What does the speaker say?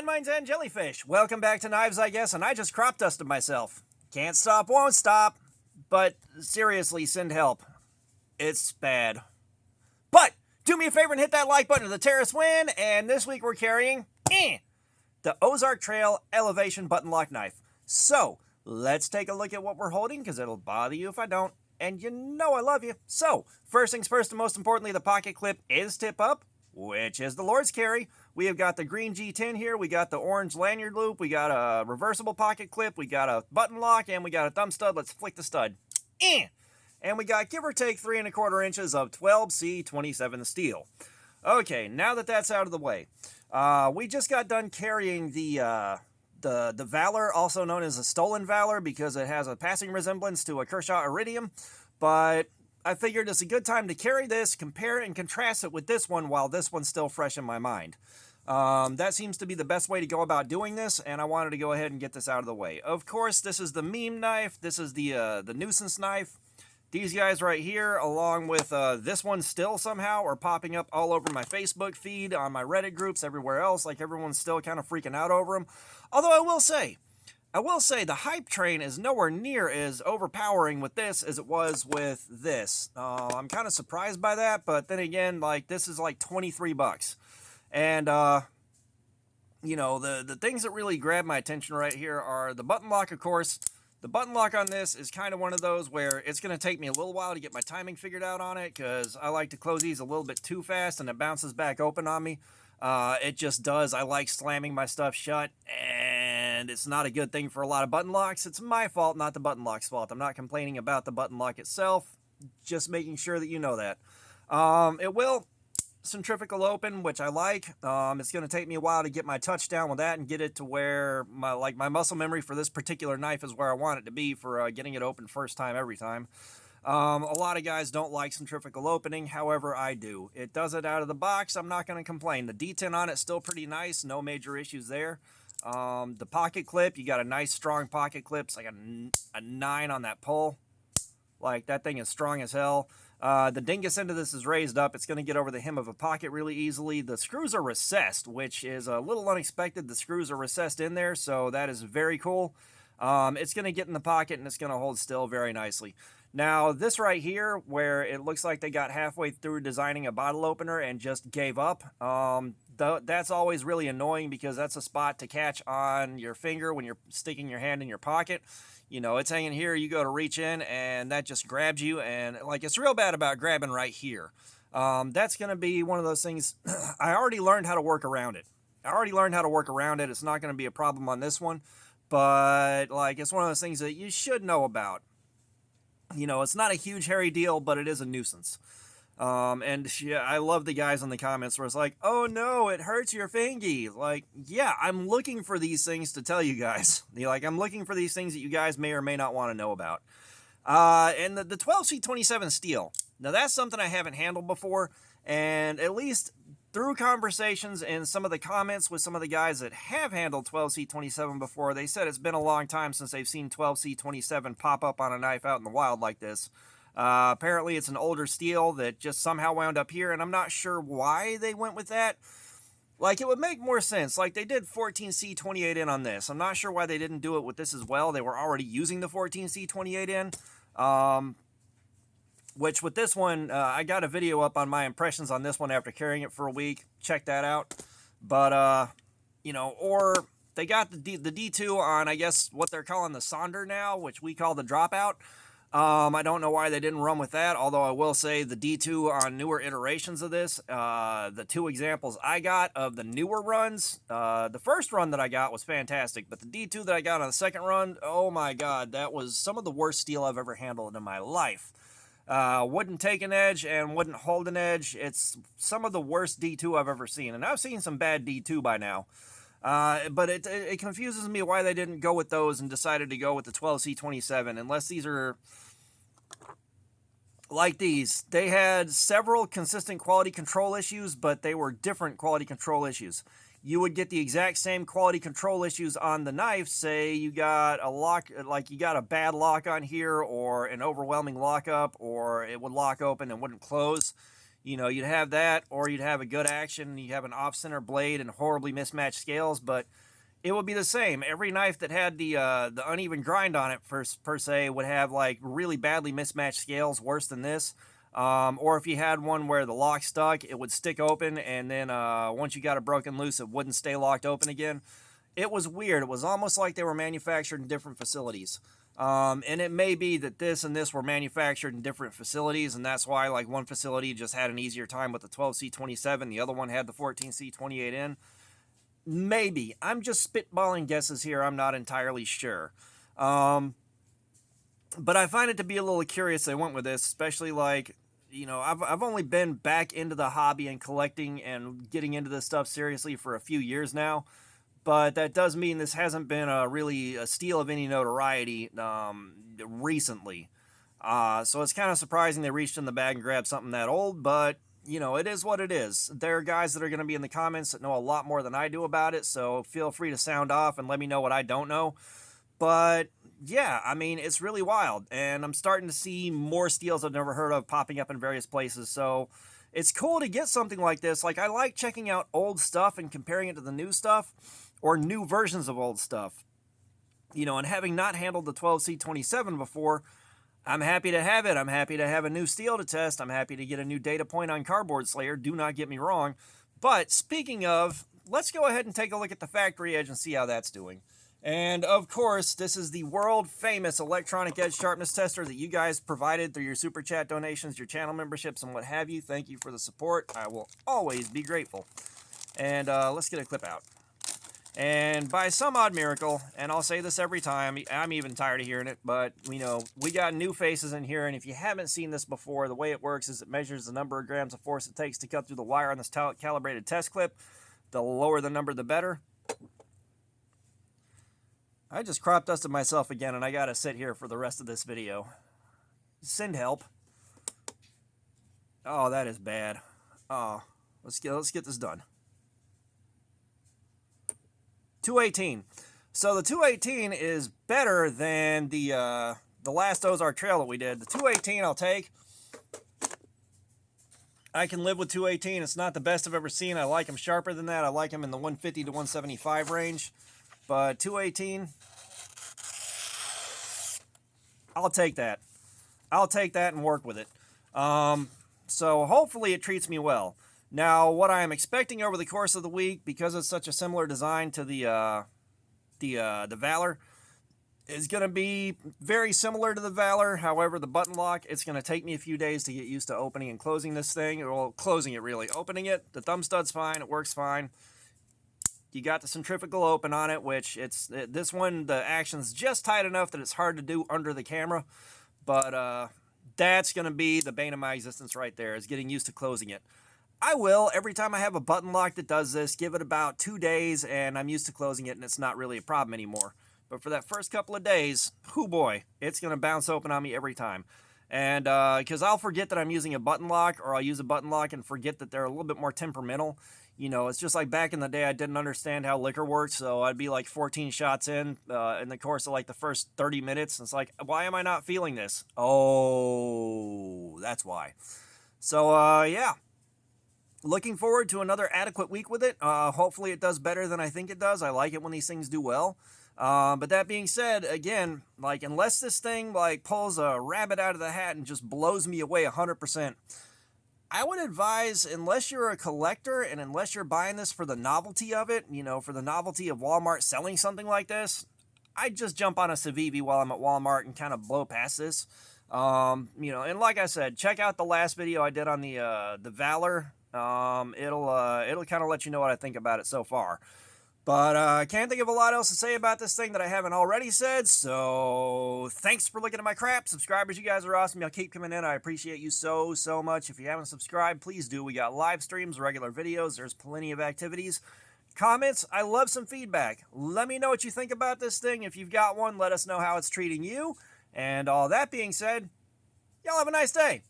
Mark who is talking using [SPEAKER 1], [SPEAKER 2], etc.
[SPEAKER 1] landmines, and jellyfish. Welcome back to Knives, I guess, and I just crop dusted myself. Can't stop, won't stop. But seriously, send help. It's bad. But do me a favor and hit that like button to the terrace win, and this week we're carrying the Ozark Trail Elevation Button Lock Knife. So, let's take a look at what we're holding, because it'll bother you if I don't. And you know I love you. So, first things first, and most importantly, the pocket clip is tip up, which is the Lord's carry. We have got the green G10 here, we got the orange lanyard loop, we got a reversible pocket clip, we got a button lock, and we got a thumb stud. Let's flick the stud. And we got, give or take, 3 1/4 inches of 12C27 steel. Okay, now that that's out of the way, we just got done carrying the Valor, also known as a stolen Valor, because it has a passing resemblance to a Kershaw Iridium, but I figured it's a good time to carry this, compare and contrast it with this one while this one's still fresh in my mind. That seems to be the best way to go about doing this, and I wanted to go ahead and get this out of the way. Of course, this is the meme knife. This is the nuisance knife. These guys right here, along with this one still somehow, are popping up all over my Facebook feed, on my Reddit groups, everywhere else. Like, everyone's still kind of freaking out over them. Although I will say the hype train is nowhere near as overpowering with this as it was with this. I'm kind of surprised by that, but then again, like, this is like 23 bucks. And, you know, the things that really grab my attention right here are the button lock, of course. The button lock on this is kind of one of those where it's going to take me a little while to get my timing figured out on it, because I like to close these a little bit too fast and it bounces back open on me. It just does. I like slamming my stuff shut, and it's not a good thing for a lot of button locks. It's my fault, not the button lock's fault. I'm not complaining about the button lock itself, just making sure that you know that. It will centrifugal open, which I like. It's going to take me a while to get my touch down with that and get it to where my muscle memory for this particular knife is where I want it to be for getting it open first time every time. A lot of guys don't like centrifugal opening, however I do. It does it out of the box. I'm not going to complain. The D10 on it's still pretty nice, no major issues there. The pocket clip, you got a nice strong pocket clip. It's like a 9 on that pull. Like, that thing is strong as hell. The dingus end of this is raised up. It's going to get over the hem of a pocket really easily. The screws are recessed, which is a little unexpected. The screws are recessed in there, so that is very cool. It's going to get in the pocket, and it's going to hold still very nicely. Now, this right here, where it looks like they got halfway through designing a bottle opener and just gave up, that's always really annoying, because that's a spot to catch on your finger when you're sticking your hand in your pocket. You know, it's hanging here, you go to reach in, and that just grabs you, and, like, it's real bad about grabbing right here. That's going to be one of those things. I already learned how to work around it. It's not going to be a problem on this one, but, like, it's one of those things that you should know about. You know, it's not a huge hairy deal, but it is a nuisance. And yeah, I love the guys in the comments where it's like, oh no, it hurts your fingy. Like, yeah, I'm looking for these things to tell you guys. I'm looking for these things that you guys may or may not want to know about. And the 12C27 steel. Now, that's something I haven't handled before, and at least through conversations and some of the comments with some of the guys that have handled 12C27 before, they said it's been a long time since they've seen 12C27 pop up on a knife out in the wild like this. Apparently it's an older steel that just somehow wound up here, and I'm not sure why they went with that. Like, it would make more sense. Like, they did 14C28 in on this. I'm not sure why they didn't do it with this as well. They were already using the 14C28 in. Which with this one, I got a video up on my impressions on this one after carrying it for a week. Check that out. But, you know, or they got the D2 on, I guess, what they're calling the Sonder now, which we call the Dropout. I don't know why they didn't run with that, although I will say the D2 on newer iterations of this, the 2 examples I got of the newer runs, the first run that I got was fantastic, but the D2 that I got on the second run, oh my god, that was some of the worst steel I've ever handled in my life. Wouldn't take an edge and wouldn't hold an edge. It's some of the worst D2 I've ever seen, and I've seen some bad D2 by now. But it confuses me why they didn't go with those and decided to go with the 12C27, unless these are like these. They had several consistent quality control issues, but they were different quality control issues. You would get the exact same quality control issues on the knife. Say you got a lock, like you got a bad lock on here, or an overwhelming lockup, or it would lock open and wouldn't close. You know, you'd have that, or you'd have a good action, and you'd have an off-center blade and horribly mismatched scales, but it would be the same. Every knife that had the uneven grind on it, per se, would have like really badly mismatched scales, worse than this. Or if you had one where the lock stuck, it would stick open, and then once you got it broken loose, it wouldn't stay locked open again. It was weird. It was almost like they were manufactured in different facilities. And it may be that this and this were manufactured in different facilities, and that's why like one facility just had an easier time with the 12C27, the other one had the 14C28N. Maybe. I'm just spitballing guesses here. I'm not entirely sure. But I find it to be a little curious they went with this, especially like, you know, I've only been back into the hobby and collecting and getting into this stuff seriously for a few years now. But that does mean this hasn't been really a steal of any notoriety recently. So it's kind of surprising they reached in the bag and grabbed something that old, but you know, it is what it is. There are guys that are going to be in the comments that know a lot more than I do about it, so feel free to sound off and let me know what I don't know. But yeah, I mean, it's really wild, and I'm starting to see more steals I've never heard of popping up in various places, so it's cool to get something like this. Like, I like checking out old stuff and comparing it to the new stuff, or new versions of old stuff. You know, and having not handled the 12C27 before, I'm happy to have it. I'm happy to have a new steel to test. I'm happy to get a new data point on Cardboard Slayer. Do not get me wrong. But speaking of, let's go ahead and take a look at the factory edge and see how that's doing. And of course, this is the world famous electronic edge sharpness tester that you guys provided through your super chat donations, your channel memberships, and what have you. Thank you for the support. I will always be grateful. And let's get a clip out. And by some odd miracle, and I'll say this every time, I'm even tired of hearing it, but, you know, we got new faces in here, and if you haven't seen this before, the way it works is it measures the number of grams of force it takes to cut through the wire on this calibrated test clip. The lower the number, the better. I just crop dusted myself again, and I gotta sit here for the rest of this video. Send help. Oh, that is bad. Oh, let's get this done. 218. So the 218 is better than the last Ozark trail that we did. The 218 I'll take. I can live with 218. It's not the best I've ever seen. I like them sharper than that. I like them in the 150 to 175 range. But 218, I'll take that. I'll take that and work with it. So hopefully it treats me well. Now, what I am expecting over the course of the week, because it's such a similar design to the Valor, is going to be very similar to the Valor. However, the button lock, it's going to take me a few days to get used to opening and closing this thing. Well, closing it, really. Opening it, the thumb stud's fine. It works fine. You got the centrifugal open on it, which this one, the action's just tight enough that it's hard to do under the camera. But that's going to be the bane of my existence right there, is getting used to closing it. I will, every time I have a button lock that does this, give it about 2 days, and I'm used to closing it, and it's not really a problem anymore. But for that first couple of days, whoo boy, it's going to bounce open on me every time. And because I'll forget that I'm using a button lock, or I'll use a button lock and forget that they're a little bit more temperamental. You know, it's just like back in the day, I didn't understand how liquor works, so I'd be like 14 shots in the course of like the first 30 minutes. And it's like, why am I not feeling this? Oh, that's why. So, yeah. Looking forward to another adequate week with it. Hopefully it does better than I think it does. I like it when these things do well. But that being said, again, like, unless this thing like pulls a rabbit out of the hat and just blows me away 100%, I would advise, unless you're a collector and unless you're buying this for the novelty of it, you know, for the novelty of Walmart selling something like this, I'd just jump on a Civivi while I'm at Walmart and kind of blow past this. You know, and like I said, check out the last video I did on the Valor. It'll kind of let you know what I think about it so far. But I can't think of a lot else to say about this thing that I haven't already said, so thanks for looking at my crap. Subscribers, you guys are awesome. Y'all keep coming in. I appreciate you so much. If you haven't subscribed, please do. We got live streams, regular videos. There's plenty of activities. Comments, I love some feedback. Let me know what you think about this thing. If you've got one, let us know how it's treating you. And all that being said, y'all have a nice day.